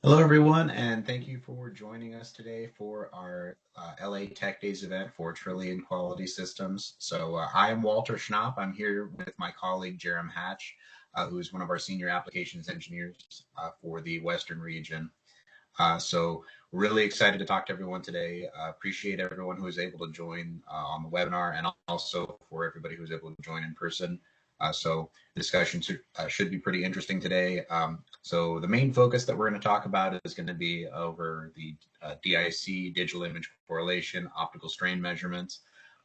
Hello, everyone, and thank you for joining us today for our LA Tech Days event for Trillion Quality Systems. I am Walter Schnapp. I'm here with my colleague, Jerem Hatch, who is one of our senior applications engineers for the Western region. Really excited to talk to everyone today. Appreciate everyone who was able to join on the webinar and also for everybody who was able to join in person. The discussion should be pretty interesting today. So the main focus that we're going to talk about is going to be over the DIC, digital image correlation, optical strain measurements,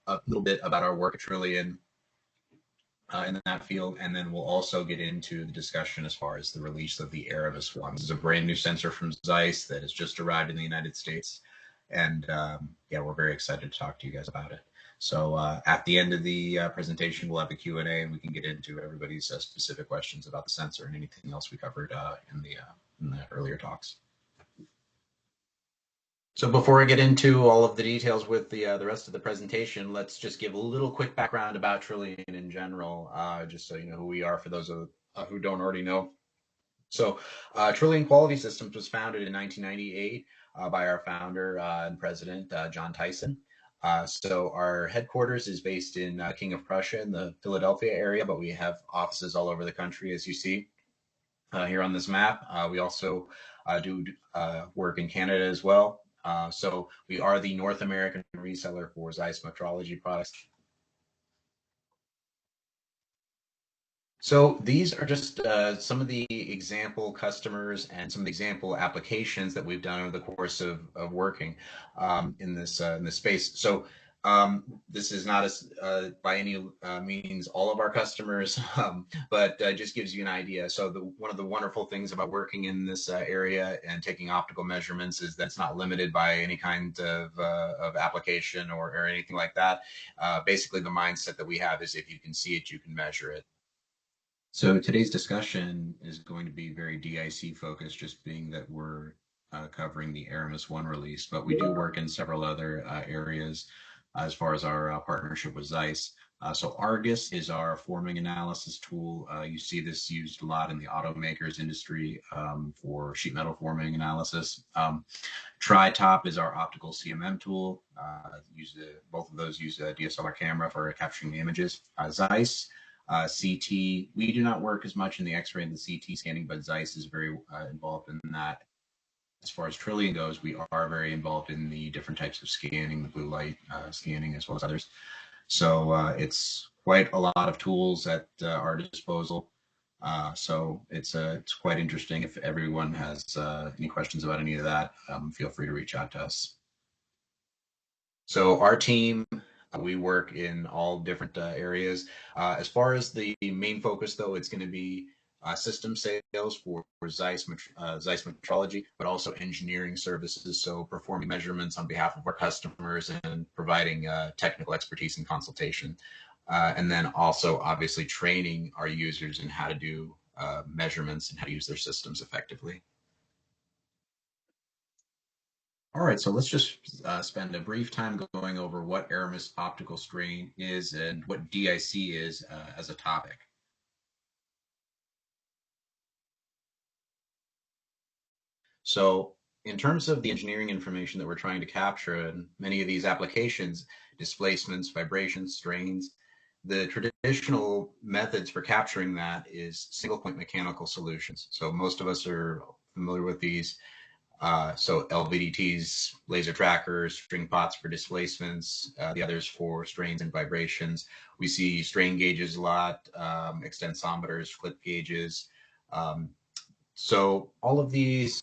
a little bit about our work at Trillion in that field, and then we'll also get into the discussion as far as the release of the ARAMIS one. This is a brand new sensor from ZEISS that has just arrived in the United States, and yeah, we're very excited to talk to you guys about it. At the end of the presentation, we'll have a Q&A, and we can get into everybody's specific questions about the sensor and anything else we covered in the earlier talks. So before I get into all of the details with the rest of the presentation, let's just give a little quick background about Trillion in general, just so you know who we are for those who don't already know. So Trillion Quality Systems was founded in 1998 by our founder and president, John Tyson. So our headquarters is based in King of Prussia in the Philadelphia area, but we have offices all over the country, as you see here on this map. We also do work in Canada as well. So we are the North American reseller for ZEISS metrology products. So these are just some of the example customers and some of the example applications that we've done over the course of working in this space. So this is not by any means all of our customers, but just gives you an idea. So one of the wonderful things about working in this area and taking optical measurements is that it's not limited by any kind of application or anything like that. Basically, the mindset that we have is if you can see it, you can measure it. So today's discussion is going to be very DIC focused, just being that we're covering the ARAMIS 1 release, but we do work in several other areas as far as our partnership with ZEISS. So Argus is our forming analysis tool. You see this used a lot in the automakers industry for sheet metal forming analysis. TriTop is our optical CMM tool. Both of those use a DSLR camera for capturing the images. ZEISS CT, we do not work as much in the X-ray and the CT scanning, but ZEISS is very involved in that. As far as Trillion goes, we are very involved in the different types of scanning, the blue light scanning, as well as others. So it's quite a lot of tools at our disposal. So it's quite interesting. If everyone has any questions about any of that, feel free to reach out to us. So our team, we work in all different areas. As far as the main focus, though, it's going to be system sales for ZEISS metrology, but also engineering services, so performing measurements on behalf of our customers and providing technical expertise and consultation. And then also, obviously, training our users in how to do measurements and how to use their systems effectively. All right, so let's just spend a brief time going over what ARAMIS optical strain is and what DIC is as a topic. So in terms of the engineering information that we're trying to capture in many of these applications, displacements, vibrations, strains, the traditional methods for capturing that is single point mechanical solutions. So most of us are familiar with these. So LVDTs, laser trackers, string pots for displacements, the others for strains and vibrations. We see strain gauges a lot, extensometers, flip gauges. So all of these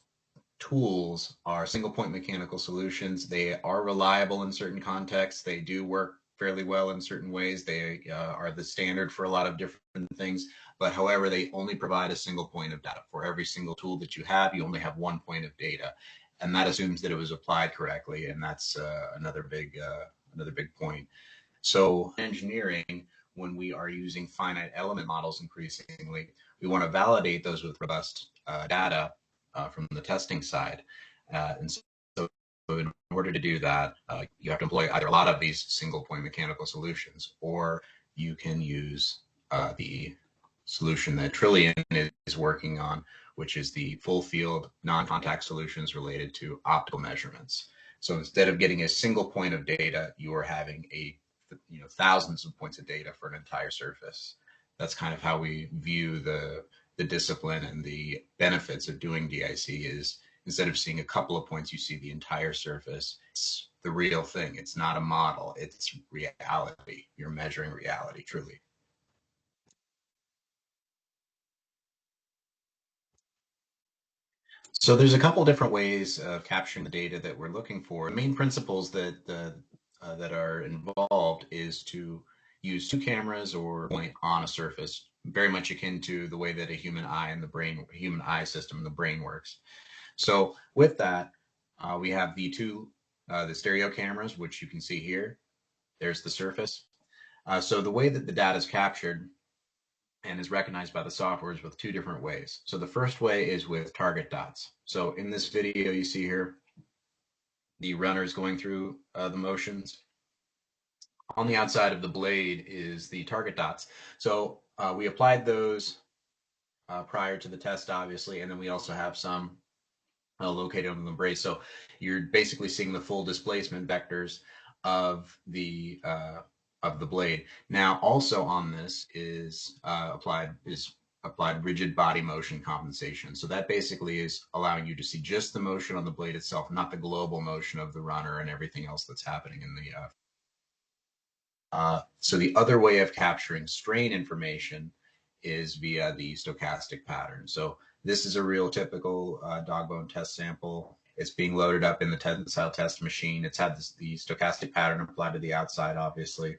tools are single point mechanical solutions. They are reliable in certain contexts. They do work fairly well in certain ways. They are the standard for a lot of different things. But however, they only provide a single point of data. For every single tool that you have, you only have one point of data. And that assumes that it was applied correctly. And that's another big point. So engineering, when we are using finite element models increasingly, we want to validate those with robust data from the testing side. And so in order to do that, you have to employ either a lot of these single point mechanical solutions, or you can use the solution that Trillion is working on, which is the full field non-contact solutions related to optical measurements. So instead of getting a single point of data, you are having thousands of points of data for an entire surface. That's kind of how we view the discipline, and the benefits of doing DIC is instead of seeing a couple of points, you see the entire surface. It's the real thing. It's not a model. It's reality. You're measuring reality, truly. So there's a couple different ways of capturing the data that we're looking for. The main principles that are involved is to use two cameras or point on a surface, very much akin to the way that a human eye and the brain, human eye system, and the brain works. So with that, we have the stereo cameras, which you can see here. There's the surface. So the way that the data is captured and is recognized by the software is with two different ways. So the first way is with target dots. So in this video you see here, the runner is going through the motions. On the outside of the blade is the target dots. So we applied those prior to the test, obviously, and then we also have some located on the brace. So you're basically seeing the full displacement vectors of the blade. Now, also on this is applied rigid body motion compensation. So that basically is allowing you to see just the motion on the blade itself, not the global motion of the runner and everything else that's happening in the. So the other way of capturing strain information is via the stochastic pattern. So this is a real typical dog bone test sample. It's being loaded up in the tensile test machine. It's had the stochastic pattern applied to the outside, obviously.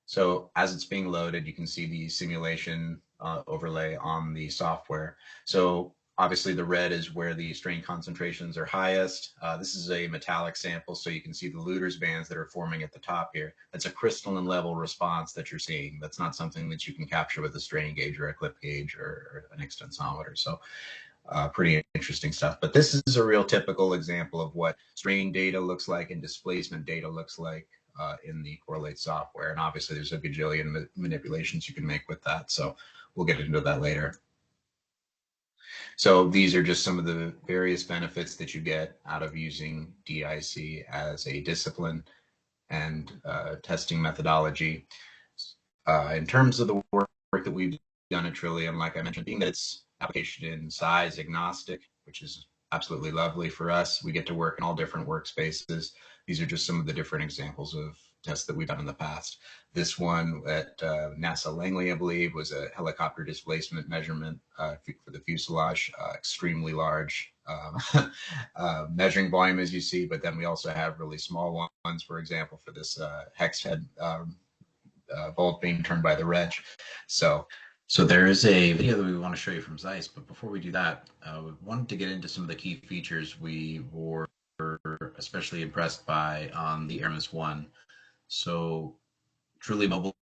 So as it's being loaded, you can see the simulation overlay on the software. So obviously the red is where the strain concentrations are highest. This is a metallic sample, so you can see the Lüders bands that are forming at the top here. That's a crystalline level response that you're seeing. That's not something that you can capture with a strain gauge or a clip gauge or an extensometer. So pretty interesting stuff. But this is a real typical example of what strain data looks like and displacement data looks like in the Correlate software. And obviously there's a gajillion manipulations you can make with that. So we'll get into that later. So these are just some of the various benefits that you get out of using DIC as a discipline and testing methodology. In terms of the work that we've done at Trillium, like I mentioned, being that it's application in size agnostic, which is absolutely lovely for us. We get to work in all different workspaces. These are just some of the different examples of tests that we've done in the past. This one at NASA Langley, I believe, was a helicopter displacement measurement for the fuselage, extremely large measuring volume, as you see, but then we also have really small ones, for example, for this hex head bolt being turned by the reg. So there is a video that we want to show you from ZEISS, but before we do that, we wanted to get into some of the key features we were especially impressed by on the ARAMIS 1. So truly mobile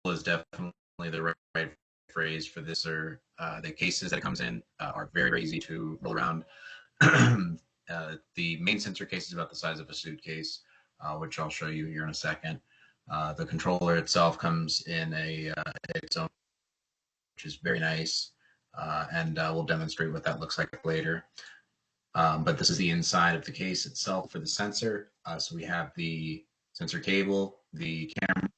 is definitely the right phrase for this. Or the cases that it comes in are very, very easy to roll around. The main sensor case is about the size of a suitcase, which I'll show you here in a second. The controller itself comes in its own, which is very nice, and we'll demonstrate what that looks like later. But this is the inside of the case itself for the sensor. So we have the sensor cable, the camera,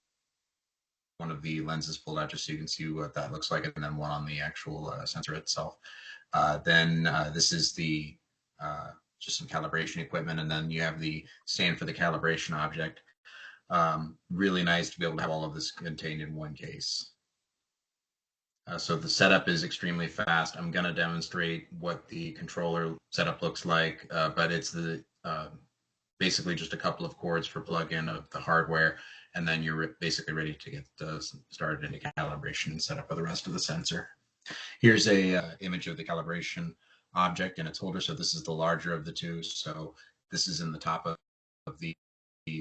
one of the lenses pulled out just so you can see what that looks like, and then one on the actual sensor itself. Then this is the just some calibration equipment, and then you have the stand for the calibration object. Really nice to be able to have all of this contained in one case. So the setup is extremely fast. I'm going to demonstrate what the controller setup looks like, but it's basically just a couple of cords for plug-in of the hardware, and then you're basically ready to get started into calibration and setup of the rest of the sensor. Here's a image of the calibration object and its holder. So this is the larger of the two. So this is in the top of the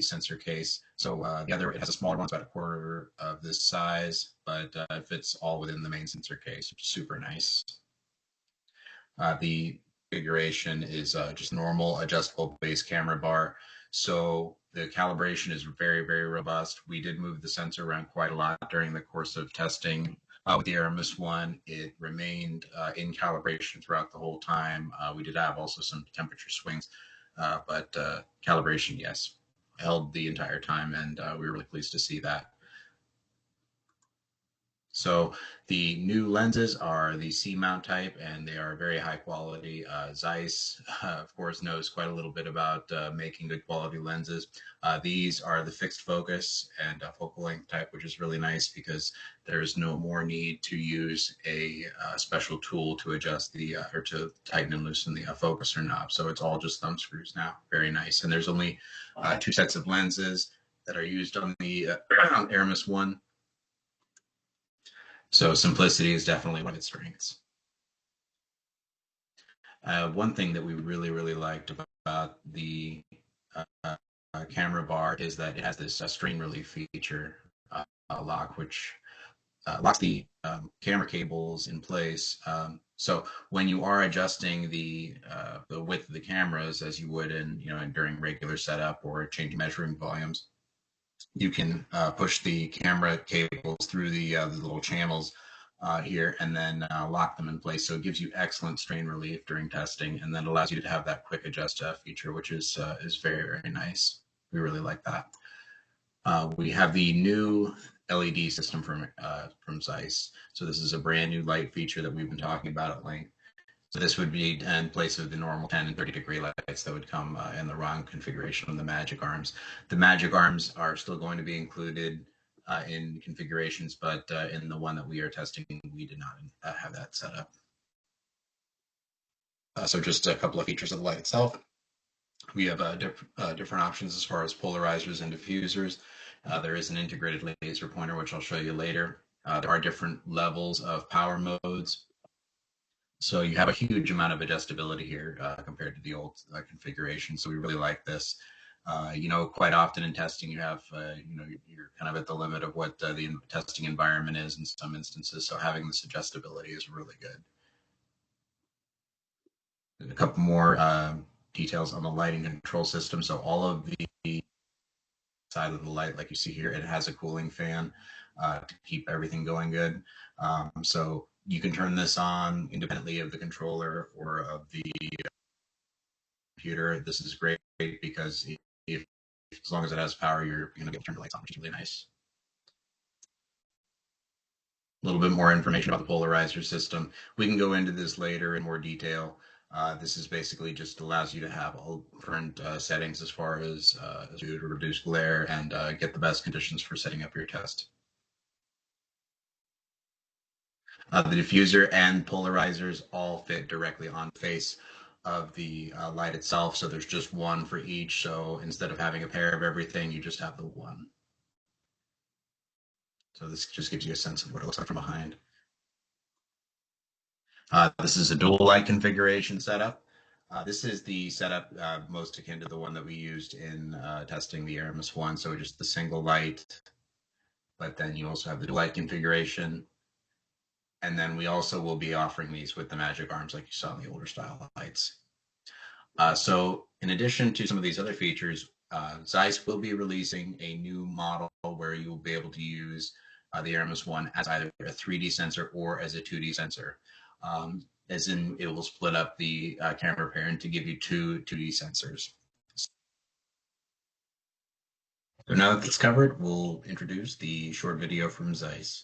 sensor case. So the other, it has a smaller one, it's about a quarter of this size, but it fits all within the main sensor case, which is super nice. The configuration is just normal adjustable base camera bar. So the calibration is very, very robust. We did move the sensor around quite a lot during the course of testing. With the Aramis one, it remained in calibration throughout the whole time. We did have also some temperature swings, but calibration, yes, held the entire time, and we were really pleased to see that. So the new lenses are the C-mount type, and they are very high quality. ZEISS, of course, knows quite a little bit about making good quality lenses. These are the fixed focus and focal length type, which is really nice because there's no more need to use a special tool to adjust the or to tighten and loosen the focuser knob. So it's all just thumb screws now. Very nice. And there's only 2 sets of lenses that are used on the Aramis one. So simplicity is definitely one of its strengths. One thing that we really liked about the camera bar is that it has this strain relief feature lock, which locks the camera cables in place. So when you are adjusting the width of the cameras, as you would in during regular setup or changing measuring volumes, you can push the camera cables through the little channels here and then lock them in place. So it gives you excellent strain relief during testing, and then allows you to have that quick adjust feature, which is very nice. We really like that. We have the new LED system from ZEISS. So this is a brand new light feature that we've been talking about at length. So this would be in place of the normal 10 and 30 degree lights that would come in the wrong configuration of the magic arms. The magic arms are still going to be included in configurations, but in the one that we are testing, we did not have that set up. So just a couple of features of the light itself. We have different options as far as polarizers and diffusers. There is an integrated laser pointer, which I'll show you later. There are different levels of power modes. So you have a huge amount of adjustability here compared to the old configuration. So we really like this. Quite often in testing, you have, you're kind of at the limit of what the testing environment is in some instances. So having this adjustability is really good. And a couple more details on the lighting control system. So all of the side of the light, like you see here, it has a cooling fan to keep everything going good. So you can turn this on independently of the controller or of the computer. This is great because as long as it has power, you're going to be able to turn the lights on, which is really nice. A little bit more information about the polarizer system. We can go into this later in more detail. This is basically just allows you to have all different settings as far as to reduce glare and get the best conditions for setting up your test. The diffuser and polarizers all fit directly on the face of the light itself, so there's just one for each. So instead of having a pair of everything, you just have the one. So this just gives you a sense of what it looks like from behind. This is a dual light configuration setup. This is the setup most akin to the one that we used in testing the Aramis one. So just the single light, but then you also have the dual light configuration. And then we also will be offering these with the magic arms like you saw in the older style lights. So in addition to some of these other features, ZEISS will be releasing a new model where you will be able to use the Aramis one as either a 3D sensor or as a 2D sensor. As in, it will split up the camera parent to give you two 2D sensors. So now that that's covered, we'll introduce the short video from ZEISS.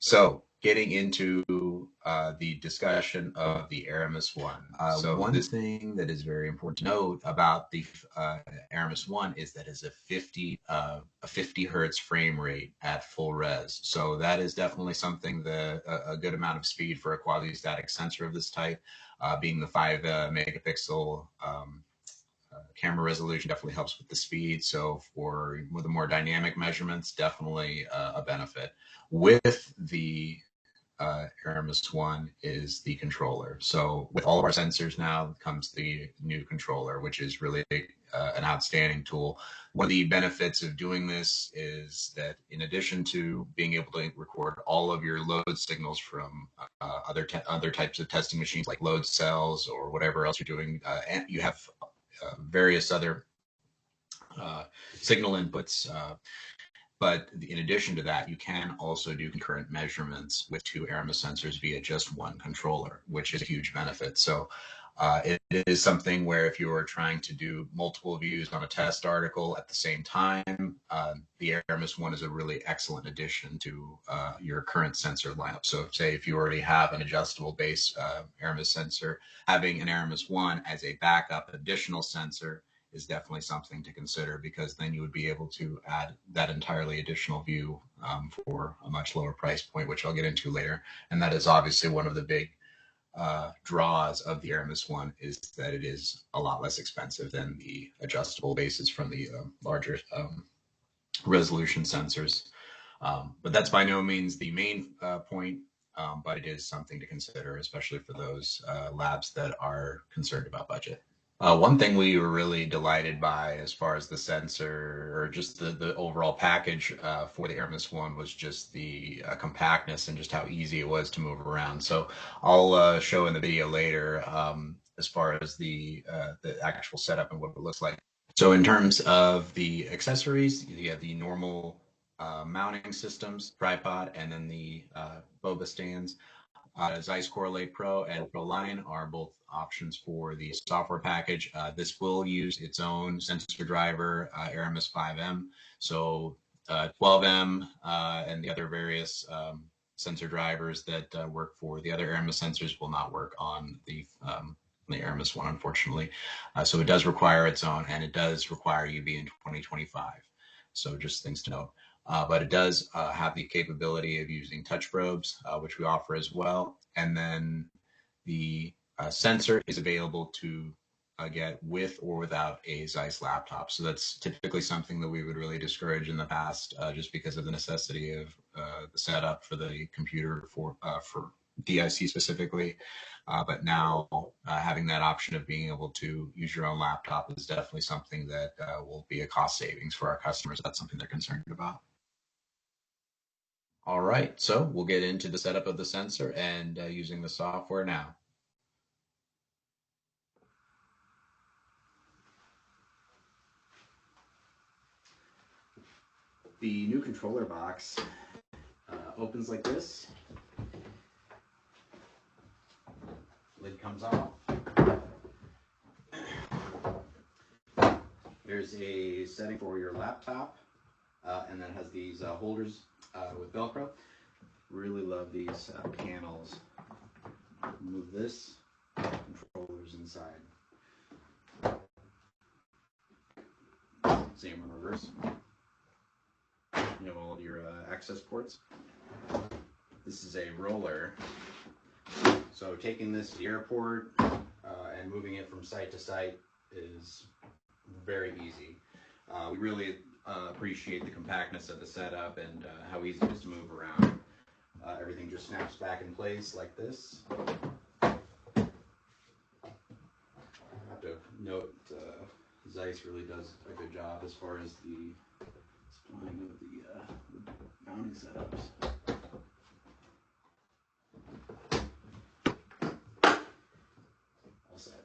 So getting into the discussion of the Aramis One. So one thing that is very important to note about the Aramis One is that it's a 50 hertz frame rate at full res. So that is definitely something that a good amount of speed for a quasi-static sensor of this type, being the 5 megapixel. Camera resolution definitely helps with the speed. So for the more dynamic measurements, definitely a benefit. With the Aramis One is the controller. So with all of our sensors now comes the new controller, which is really an outstanding tool. One of the benefits of doing this is that in addition to being able to record all of your load signals from other types of testing machines like load cells or whatever else you're doing, and you have various other signal inputs. But in addition to that, you can also do concurrent measurements with 2 Aramis sensors via just one controller, which is a huge benefit. So it is something where if you are trying to do multiple views on a test article at the same time, the Aramis One is a really excellent addition to your current sensor lineup. So say if you already have an adjustable base Aramis sensor, having an Aramis One as a backup additional sensor is definitely something to consider, because then you would be able to add that entirely additional view for a much lower price point, which I'll get into later. And that is obviously one of the big draws of the Aramis One, is that it is a lot less expensive than the adjustable bases from the larger resolution sensors. But that's by no means the main point, but it is something to consider, especially for those labs that are concerned about budget. One thing we were really delighted by as far as the sensor, or just the overall package for the Aramis One, was just the compactness and just how easy it was to move around. So I'll show in the video later as far as the actual setup and what it looks like. So in terms of the accessories, you have the normal mounting systems, tripod, and then the boba stands. ZEISS Correlate Pro and Pro Line are both options for the software package. This will use its own sensor driver, Aramis 5M. So 12M and the other various sensor drivers that work for the other Aramis sensors will not work on the Aramis One, unfortunately. So it does require its own, and it does require UV in 2025. So just things to note. But it does have the capability of using touch probes, which we offer as well. And then the sensor is available to get with or without a ZEISS laptop. So that's typically something that we would really discourage in the past, just because of the necessity of the setup for the computer for DIC specifically. But now having that option of being able to use your own laptop is definitely something that will be a cost savings for our customers. That's something they're concerned about. All right, so we'll get into the setup of the sensor and using the software now. The new controller box opens like this. Lid comes off. There's a setting for your laptop, and then it has these holders with Velcro. Really love these panels. Move this, controllers inside. Same in reverse. You have all of your access ports. This is a roller. So taking this to the airport and moving it from site to site is very easy. We really appreciate the compactness of the setup and how easy it is to move around. Everything just snaps back in place like this. I have to note ZEISS really does a good job as far as the supplying of the mounting setups. All set.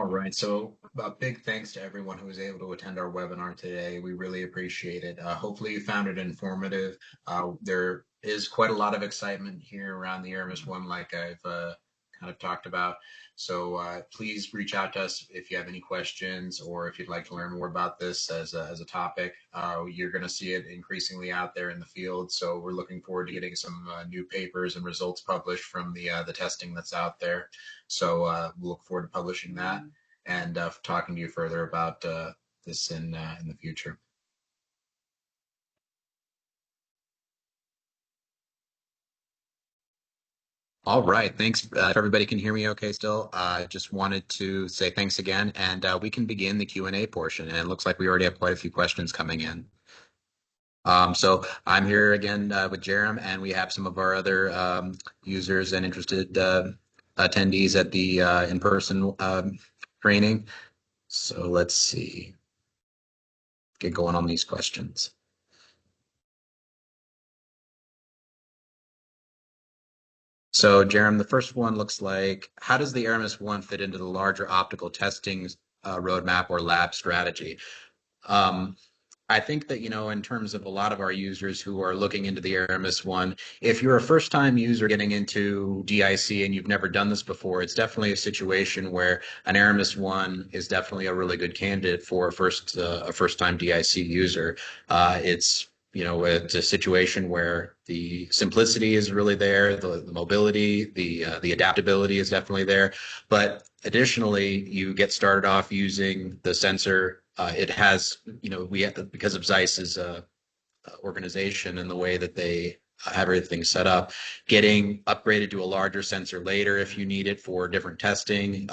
All right. So a big thanks to everyone who was able to attend our webinar today. We really appreciate it. Hopefully you found it informative. There is quite a lot of excitement here around the Aramis One, like I've kind of talked about. So please reach out to us if you have any questions or if you'd like to learn more about this as a topic. You're going to see it increasingly out there in the field. So we're looking forward to getting some new papers and results published from the testing that's out there. So we'll look forward to publishing that and talking to you further about this in the future. All right, thanks. If everybody can hear me okay still, I just wanted to say thanks again, and we can begin the Q&A portion. And it looks like we already have quite a few questions coming in. So I'm here again with Jerem, and we have some of our other users and interested attendees at the in-person training. So let's see, get going on these questions. So, Jerem, the first one looks like, how does the Aramis One fit into the larger optical testing roadmap or lab strategy? I think that, in terms of a lot of our users who are looking into the Aramis One, if you're a first-time user getting into DIC and you've never done this before, it's definitely a situation where an Aramis One is definitely a really good candidate for a first-time DIC user. It's a situation where the simplicity is really there, the mobility, the adaptability is definitely there. But additionally, you get started off using the sensor. It has, because of ZEISS's organization and the way that they have everything set up, getting upgraded to a larger sensor later if you need it for different testing.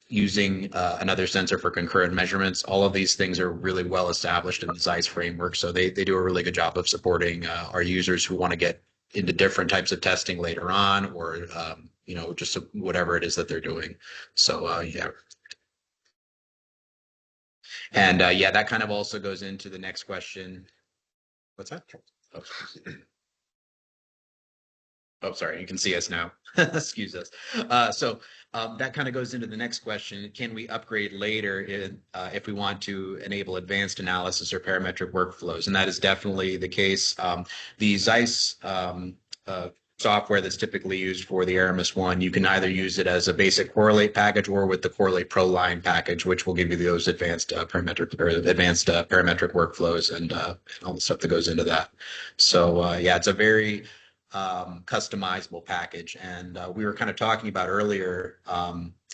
Using another sensor for concurrent measurements. All of these things are really well established in the ZEISS framework. So they do a really good job of supporting our users who want to get into different types of testing later on, or, just whatever it is that they're doing. So, yeah. And yeah, that kind of also goes into the next question. What's that? Oh, oh, sorry, you can see us now. Excuse us. That kind of goes into the next question. Can we upgrade later if we want to enable advanced analysis or parametric workflows? And that is definitely the case. The ZEISS software that's typically used for the Aramis One, you can either use it as a basic correlate package or with the Correlate Pro line package, which will give you those advanced parametric workflows and all the stuff that goes into that. So yeah, it's a very customizable package. And we were kind of talking about earlier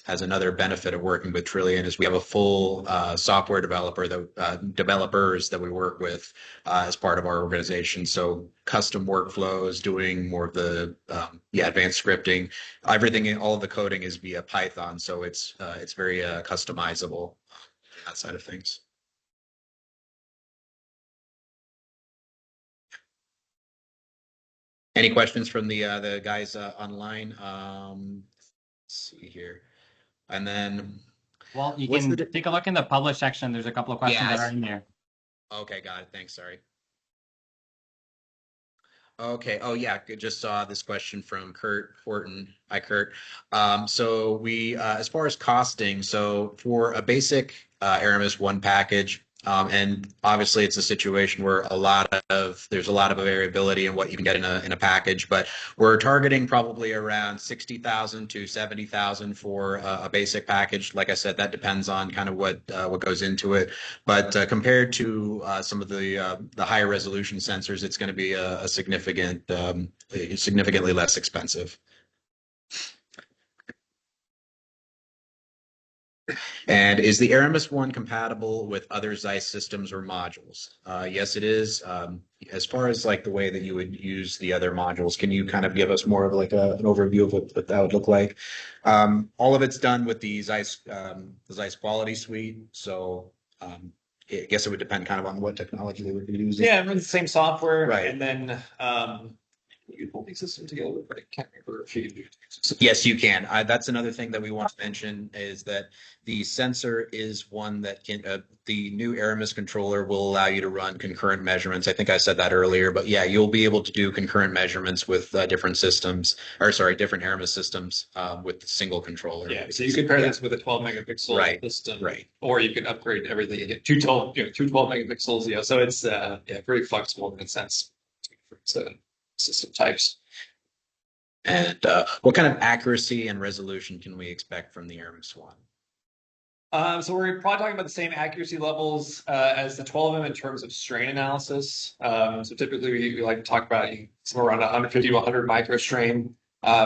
as another benefit of working with Trillian is we have a full software developers that we work with as part of our organization. So custom workflows, doing more of the advanced scripting, everything, all of the coding is via Python. So it's very customizable on that side of things. Any questions from the guys online? Let's see here. And then, well, you can take a look in the publish section. There's a couple of questions that are in there. Okay, got it. Thanks. Sorry. Okay. Oh, yeah. Just saw this question from Kurt Horton. Hi, Kurt. So we, as far as costing, so for a basic Aramis One package, and obviously it's a situation where there's a lot of variability in what you can get in a package, but we're targeting probably around 60,000 to 70,000 for a basic package. Like I said, that depends on kind of what goes into it. But compared to some of the higher resolution sensors, it's going to be a significantly less expensive. And is the Aramis One compatible with other ZEISS systems or modules? Yes, it is. As far as like the way that you would use the other modules, can you kind of give us more of like an overview of what that would look like? All of it's done with the ZEISS quality suite. So I guess it would depend kind of on what technology they would be using. Yeah, I mean, the same software, Right. And then you can pull these systems together, but I can't remember if you can do it. Yes, you can. That's another thing that we want to mention is that the sensor is one that can, the new ARAMIS controller will allow you to run concurrent measurements. I think I said that earlier, but yeah, you'll be able to do concurrent measurements with different systems, or sorry, different ARAMIS systems with the single controller. Yeah, so you could pair this with a 12 megapixel system, or you can upgrade everything and get two 12 megapixels. You know, so it's yeah, pretty flexible in that sense. Different system types. And what kind of accuracy and resolution can we expect from the ARAMIS one? So we're probably talking about the same accuracy levels as the 12M in terms of strain analysis. So typically we like to talk about somewhere around 150 to 100 microstrain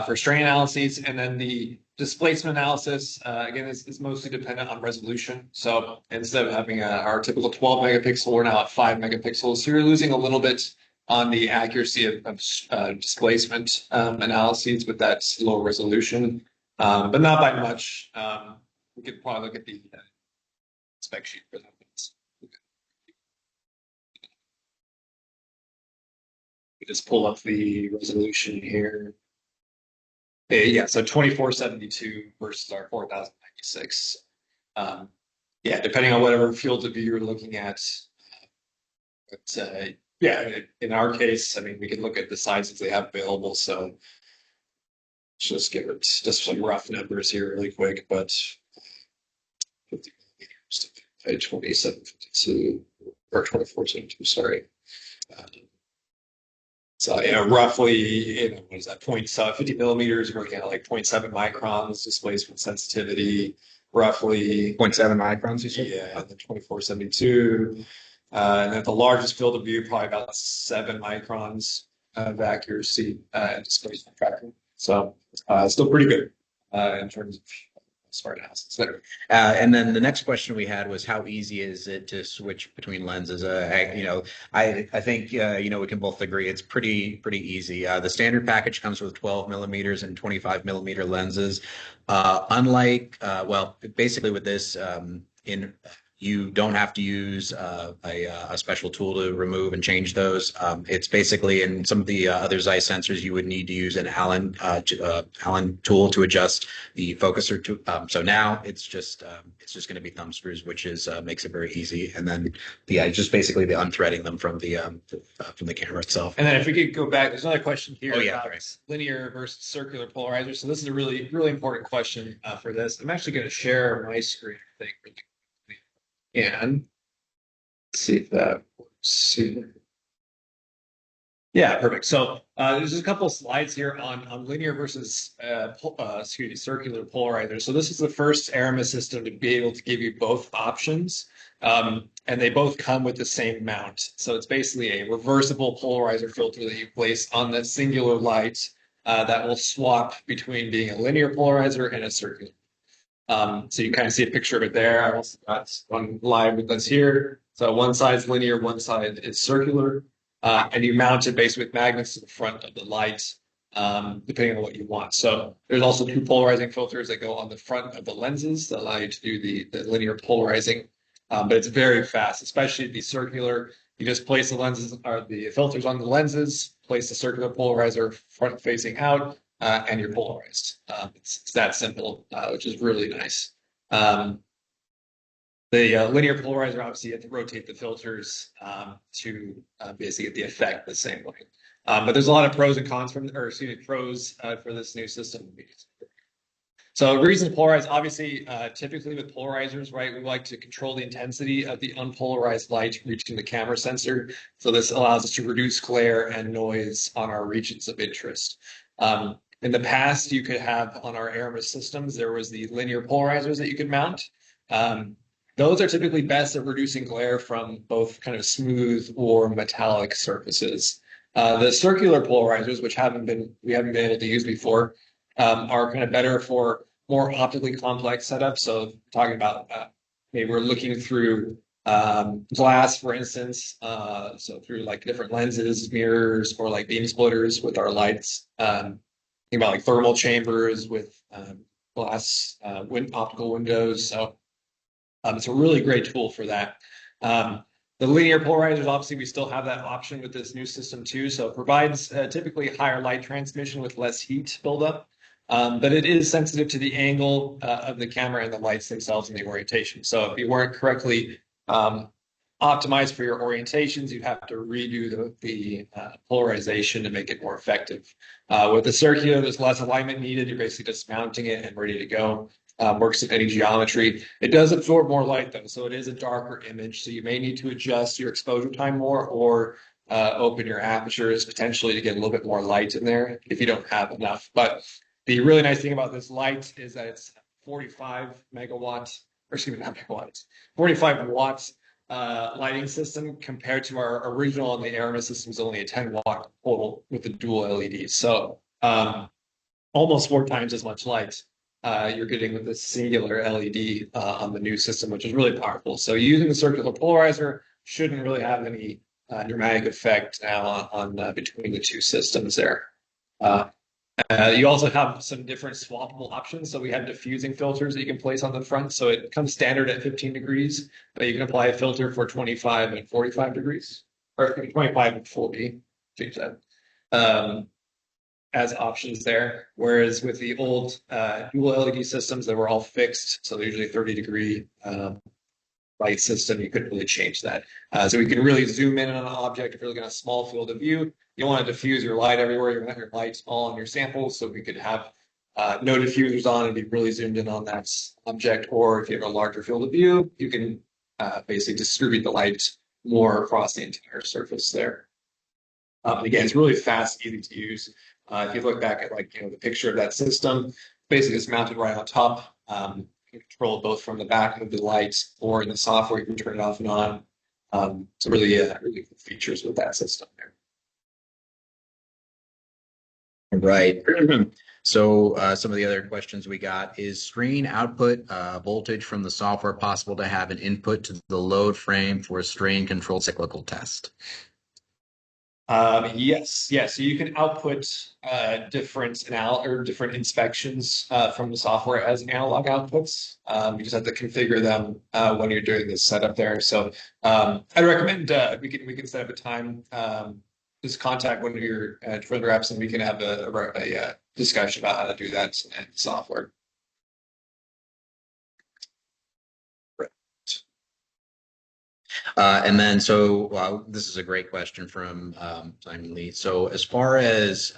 for strain analyses, and then the displacement analysis again is mostly dependent on resolution. So instead of having our typical 12 megapixel, we're now at 5 megapixels. So you're losing a little bit on the accuracy of displacement analyses with that low resolution, but not by much. We could probably look at the spec sheet for that. We just pull up the resolution here. Yeah, so 2472 versus our 4096. Yeah, depending on whatever field of view you're looking at. But yeah, in our case, I mean, we can look at the sizes they have available. So let's just give it just some rough numbers here really quick, but 50 millimeters to 2752 or 2472, sorry. So, you know, roughly, you know, what is that, 50 millimeters, we're looking at like 0.7 microns displacement sensitivity, roughly. 0.7 microns, you said? Yeah, and then 2472. And then the largest field of view, probably about 7 microns of accuracy and displacement tracking. So still pretty good in terms of smart analysis there. And then the next question we had was how easy is it to switch between lenses? I think we can both agree it's pretty easy. The standard package comes with 12 millimeters and 25 millimeter lenses. Basically with this, you don't have to use a special tool to remove and change those. It's basically in some of the other ZEISS sensors, you would need to use an Allen tool to adjust the focuser. So now it's just going to be thumb screws, which makes it very easy. And then just basically the unthreading them from the camera itself. And then if we could go back, there's another question here about linear versus circular polarizer. So this is a really, really important question for this. I'm actually going to share my screen, I think. And see if that works. Yeah, perfect. So there's just a couple of slides here on linear versus circular polarizer. So this is the first ARAMIS system to be able to give you both options, and they both come with the same mount. So it's basically a reversible polarizer filter that you place on the singular light that will swap between being a linear polarizer and a circular. So you kind of see a picture of it there. I also got one live with us here. So one side's linear, one side is circular, and you mount it basically with magnets to the front of the light, depending on what you want. So there's also two polarizing filters that go on the front of the lenses that allow you to do the linear polarizing, but it's very fast, especially the circular. You just place the lenses or the filters on the lenses, place the circular polarizer front facing out, and you're polarized. It's that simple, which is really nice. The linear polarizer, obviously, you have to rotate the filters to basically get the effect the same way. But there's a lot of pros and cons for this new system. So the reason to polarize, obviously, typically with polarizers, right, we like to control the intensity of the unpolarized light reaching the camera sensor. So this allows us to reduce glare and noise on our regions of interest. In the past, you could have on our ARAMIS systems, there was the linear polarizers that you could mount. Those are typically best at reducing glare from both kind of smooth or metallic surfaces. The circular polarizers, which we haven't been able to use before, are kind of better for more optically complex setups. So talking about maybe we're looking through glass, for instance, so through like different lenses, mirrors, or like beam splitters with our lights. Think about like thermal chambers with glass optical windows. So it's a really great tool for that. The The linear polarizers, obviously, we still have that option with this new system too. So it provides typically higher light transmission with less heat buildup. But it is sensitive to the angle of the camera and the lights themselves and the orientation. So if you weren't correctly optimized for your orientations, you'd have to redo the polarization to make it more effective. With the circular, there's less alignment needed. You're basically just mounting it and ready to go. Works in any geometry. It does absorb more light though, so it is a darker image. So you may need to adjust your exposure time more or open your apertures potentially to get a little bit more light in there if you don't have enough. But the really nice thing about this light is that it's 45 megawatts, or excuse me, not megawatts, 45 watts lighting system compared to our original on the ARAMIS system is only a 10-watt total with the dual LEDs. So almost 4 times as much light you're getting with this singular LED on the new system, which is really powerful. So using the circular polarizer shouldn't really have any dramatic effect now on between the two systems there. You also have some different swappable options. So we have diffusing filters that you can place on the front. So it comes standard at 15 degrees, but you can apply a filter for 25 and 45 degrees, or 25 and 40, change that, as options there. Whereas with the old dual LED systems, they were all fixed. So they're usually 30-degree light system. You couldn't really change that. So we can really zoom in on an object if you're looking at a small field of view. You don't want to diffuse your light everywhere. You want your lights all on your samples. So we could have no diffusers on and be really zoomed in on that object. Or if you have a larger field of view, you can basically distribute the light more across the entire surface there. Again, it's really fast, easy to use. If you look back at the picture of that system, basically it's mounted right on top. You can control it both from the back of the light or in the software. You can turn it off and on. So really good features with that system there. Right. So some of the other questions we got is screen output voltage from the software possible to have an input to the load frame for a strain controlled cyclical test? Yes. So you can output different inspections from the software as analog outputs. You just have to configure them when you're doing this setup there. So I'd recommend we can set up a time. Just contact one of your further reps, and we can have a discussion about how to do that in software. And then, so this is a great question from Simon Lee. So, as far as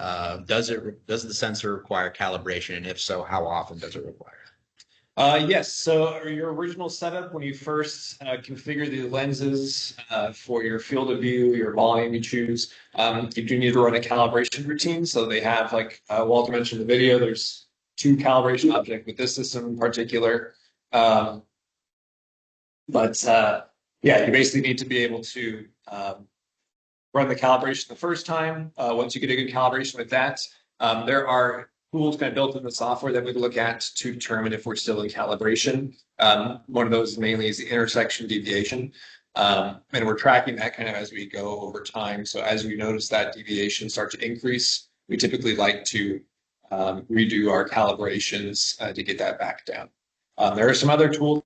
does the sensor require calibration, and if so, how often does it require? Yes. So your original setup, when you first configure the lenses for your field of view, your volume you choose, you do need to run a calibration routine. So they have, like Walter mentioned in the video, there's 2 calibration objects with this system in particular. Yeah, you basically need to be able to run the calibration the first time. Once you get a good calibration with that, there are tools kind of built in the software that we look at to determine if we're still in calibration. One of those mainly is the intersection deviation. And we're tracking that kind of as we go over time. So as we notice that deviation start to increase, we typically like to redo our calibrations to get that back down. There are some other tools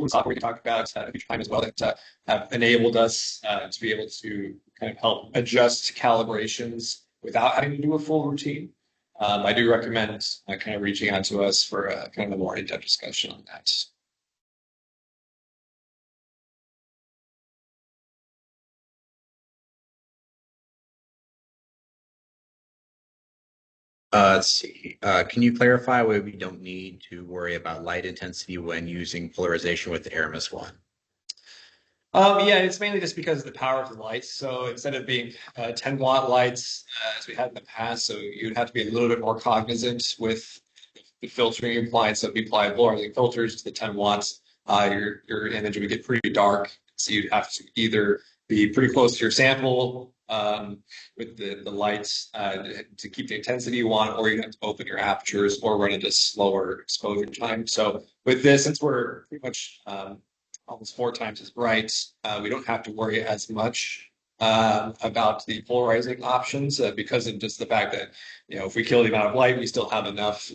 software we can talk about at future time as well that have enabled us to be able to kind of help adjust calibrations without having to do a full routine. I do recommend kind of reaching out to us for kind of a more in-depth discussion on that. Let's see. Can you clarify why we don't need to worry about light intensity when using polarization with the ARAMIS 1? Yeah, it's mainly just because of the power of the lights. So instead of being 10-watt lights as we had in the past, so you'd have to be a little bit more cognizant with the filtering you apply. So if you apply polarizing filters to the 10 watts, your image would get pretty dark. So you'd have to either be pretty close to your sample with the lights to keep the intensity you want, or you have to open your apertures or run into slower exposure time. So with this, since we're pretty much almost 4 times as bright, we don't have to worry as much about the polarizing options because of just the fact that, if we kill the amount of light, we still have enough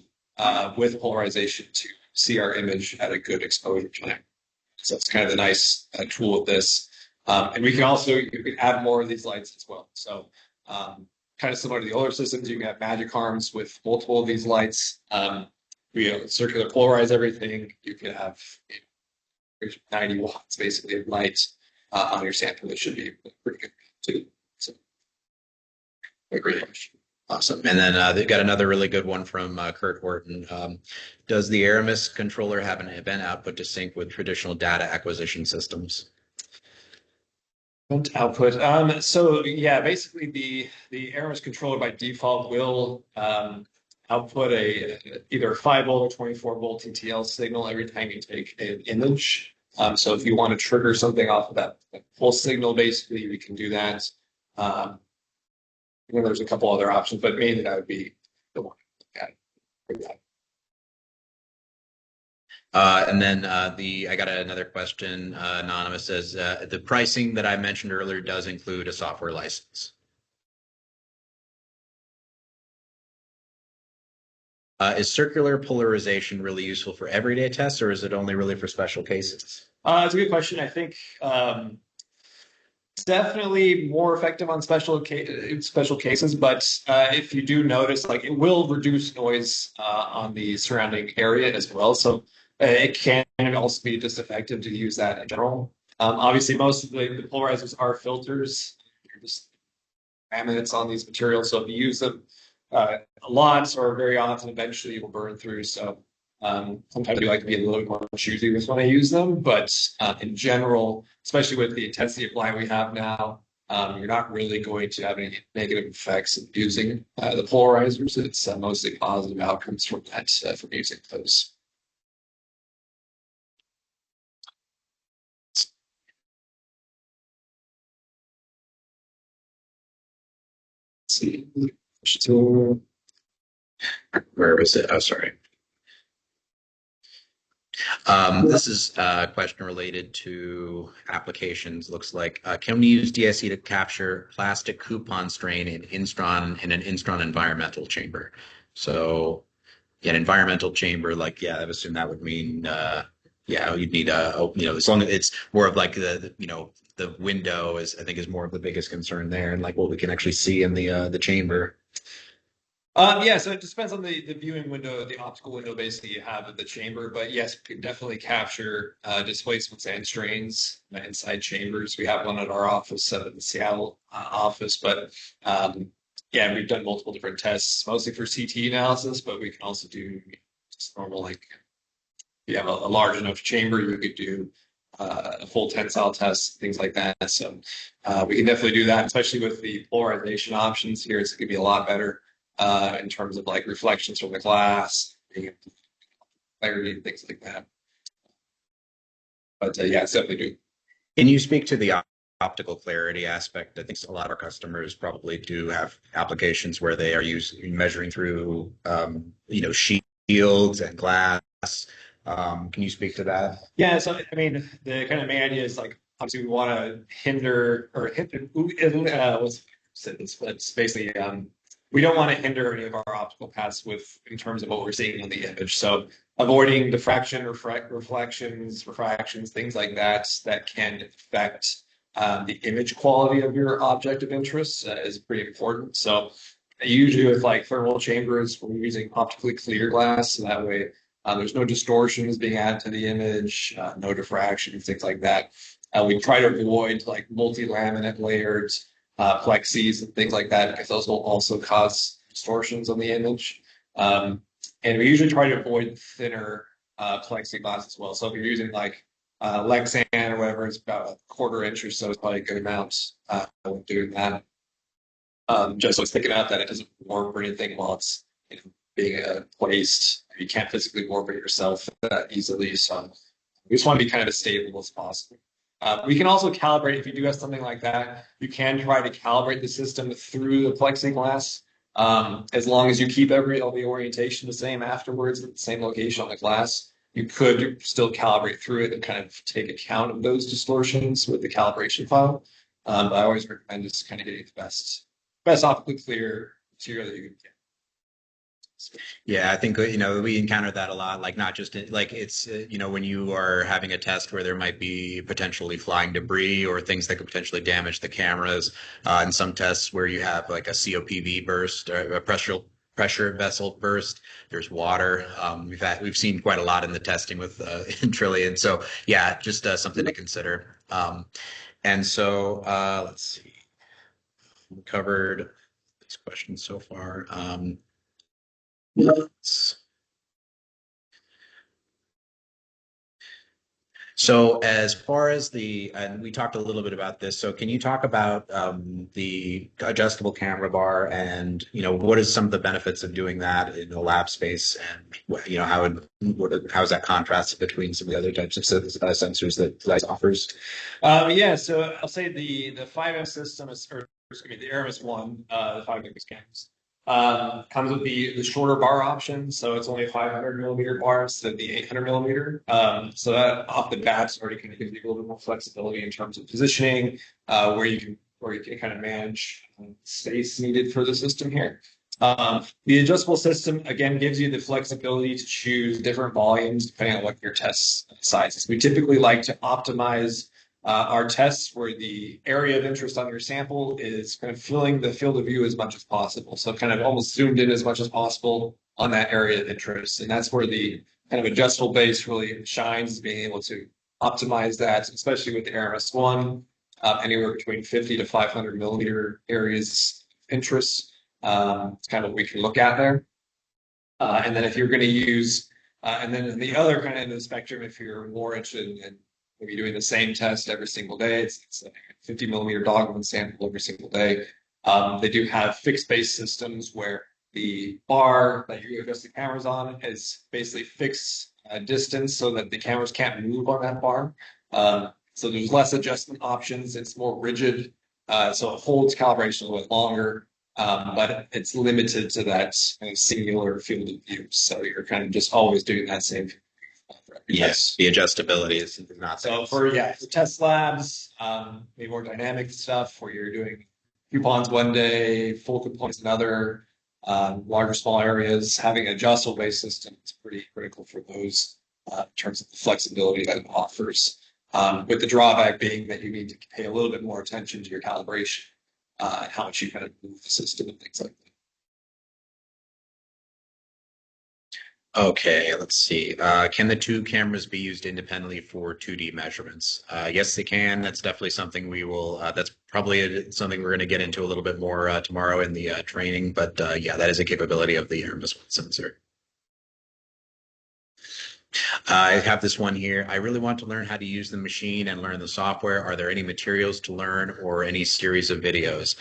with polarization to see our image at a good exposure time. So it's kind of a nice tool with this. And we can also you can add more of these lights as well. So kind of similar to the older systems, you can have magic arms with multiple of these lights. We circular polarize everything. You can have 90 watts basically of light on your sample. That should be pretty good too. So, a great question. Awesome. And then they've got another really good one from Kurt Horton. Does the ARAMIS controller have an event output to sync with traditional data acquisition systems? Event output. So yeah, basically the ARAMIS controller by default will output either a 5-volt or 24-volt TTL signal every time you take an image. So if you want to trigger something off of that full signal, basically we can do that. There's a couple other options, but mainly that would be the one. And then I got another question. Anonymous says the pricing that I mentioned earlier does include a software license. Is circular polarization really useful for everyday tests, or is it only really for special cases? It's a good question. I think it's definitely more effective on special cases, but if you do notice, like it will reduce noise on the surrounding area as well. So it can also be just effective to use that in general. Obviously, most of the polarizers are filters. They're just laminates on these materials. So if you use them a lot or very often, eventually you will burn through. So sometimes I like to be a little more choosy with when I use them, but in general, especially with the intensity of light we have now, you're not really going to have any negative effects of using the polarizers. It's mostly positive outcomes from that from using those. Let's see. Where was it? Oh, sorry. This is a question related to applications. Looks like, can we use DSE to capture plastic coupon strain in an Instron environmental chamber? So, an environmental chamber, like, yeah, I would assume that would mean, yeah, you'd need as long as it's more of like the window I think is more of the biggest concern there, and like what we can actually see in the chamber. Yeah, so it just depends on the viewing window, the optical window basically you have of the chamber. But yes, we can definitely capture displacements and strains inside chambers. We have one at our office, the Seattle office. But yeah, we've done multiple different tests, mostly for CT analysis, but we can also do just normal, like if you have a large enough chamber, you could do a full tensile test, things like that. So we can definitely do that, especially with the polarization options here. It's going to be a lot better. In terms of like reflections from the glass, clarity, and things like that. But yeah, it's definitely do. Can you speak to the optical clarity aspect? I think a lot of our customers probably do have applications where they are measuring through, shields and glass. Can you speak to that? Yeah, so I mean, the kind of main idea is like obviously we want to hinder. What's sentence? But it's basically we don't want to hinder any of our optical paths in terms of what we're seeing on the image. So avoiding diffraction, reflections, refractions, things like that can affect the image quality of your object of interest is pretty important. So usually with like thermal chambers, we're using optically clear glass. So that way there's no distortions being added to the image, no diffractions, things like that. We try to avoid like multi-laminate layered plexis and things like that, because those will also cause distortions on the image. And we usually try to avoid thinner plexiglass as well. So if you're using like Lexan or whatever, it's about a 1/4 inch or so. It's probably a good amount when doing that. Just so it's thinking out that it doesn't warp or anything while it's being placed. You can't physically warp it yourself that easily. So we just want to be kind of as stable as possible. We can also calibrate if you do have something like that. You can try to calibrate the system through the plexiglass, as long as you keep all the orientation the same afterwards at the same location on the glass. You could still calibrate through it and kind of take account of those distortions with the calibration file. But I always recommend just kind of getting the best optically clear material that you can get. Yeah, I think we encountered that a lot. Like not just like it's when you are having a test where there might be potentially flying debris or things that could potentially damage the cameras. In some tests where you have like a COPV burst or a pressure vessel burst, there's water. We've seen quite a lot in the testing with in Trillion. So yeah, just something to consider. And so let's see, we covered this question so far. So as far as and we talked a little bit about this, so can you talk about the adjustable camera bar and, what is some of the benefits of doing that in a lab space and, how is that contrasted between some of the other types of sensors that ZEISS offers? Yeah, so I'll say the 5M system is, or excuse me, the ARAMIS one, the 5M cams. Comes with the shorter bar option, so it's only a 500 mm bar instead of the 800 mm. So that off the bat already kind of gives you a little bit more flexibility in terms of positioning, where you can kind of manage space needed for the system here. The adjustable system again gives you the flexibility to choose different volumes depending on what your test size is. We typically like to optimize our tests where the area of interest on your sample is kind of filling the field of view as much as possible. So kind of almost zoomed in as much as possible on that area of interest. And that's where the kind of adjustable base really shines, being able to optimize that, especially with the ARAMIS 1, anywhere between 50 to 500 millimeter areas of interest. It's kind of what we can look at there. And then if you're going to use, and then the other kind of end of the spectrum, if you're more interested in maybe doing the same test every single day, it's a 50 millimeter dogwood sample every single day. They do have fixed base systems where the bar that you adjust the cameras on is basically fixed distance so that the cameras can't move on that bar. So there's less adjustment options. It's more rigid. So it holds calibration a little bit longer, but it's limited to that kind of singular field of view. So you're kind of just always doing that same thing. Yes, the adjustability is not so for test labs, maybe more dynamic stuff where you're doing coupons one day, full components another, larger small areas, having an adjustable base system is pretty critical for those in terms of the flexibility that it offers. With the drawback being that you need to pay a little bit more attention to your calibration and how much you kind of move the system and things like that. Okay, let's see. Can the two cameras be used independently for 2D measurements? Yes, they can. That's definitely something we will, that's probably something we're going to get into a little bit more tomorrow in the training. But yeah, that is a capability of the ARAMIS sensor. I have this one here. I really want to learn how to use the machine and learn the software. Are there any materials to learn or any series of videos?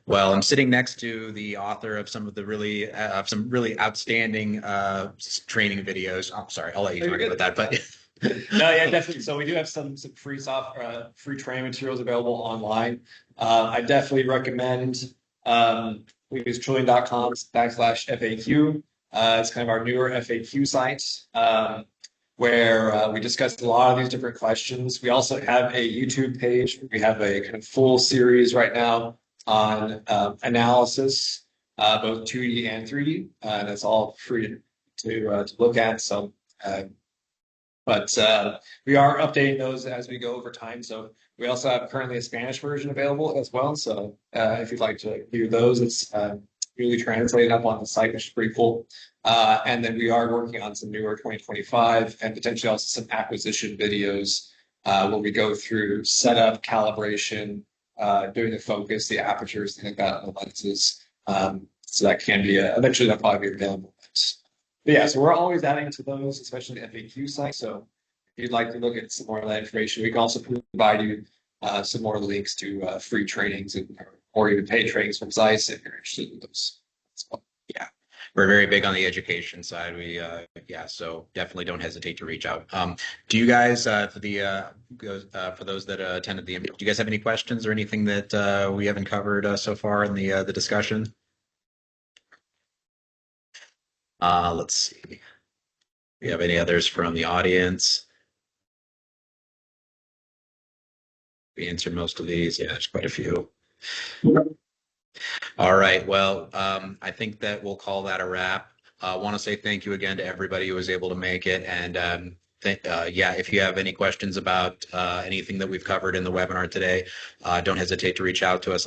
Well, I'm sitting next to the author of some really outstanding training videos. I'm sorry, I'll let you talk about that. But no, yeah, definitely. So we do have some free free training materials available online. I definitely recommend we use trillion.com/FAQ. It's kind of our newer FAQ site where we discuss a lot of these different questions. We also have a YouTube page. We have a kind of full series right now on analysis, both 2D and 3D, and it's all free to look at. So, but we are updating those as we go over time. So we also have currently a Spanish version available as well. So if you'd like to view those, it's really translated up on the site, which is pretty cool. And then we are working on some newer 2025 and potentially also some acquisition videos where we go through setup, calibration, doing the focus, the apertures, things like that, and the lenses. So that can be eventually that'll probably be available. But yeah, so we're always adding to those, especially the FAQ site. So if you'd like to look at some more of that information, we can also provide you some more links to free trainings or even paid trainings from ZEISS if you're interested in those as well. Yeah. We're very big on the education side. So definitely don't hesitate to reach out. Do you guys, for those that attended do you guys have any questions or anything that we haven't covered so far in the discussion? Let's see. Do we have any others from the audience? We answered most of these. Yeah, there's quite a few. All right. Well, I think that we'll call that a wrap. Want to say thank you again to everybody who was able to make it. And yeah, if you have any questions about anything that we've covered in the webinar today, don't hesitate to reach out to us.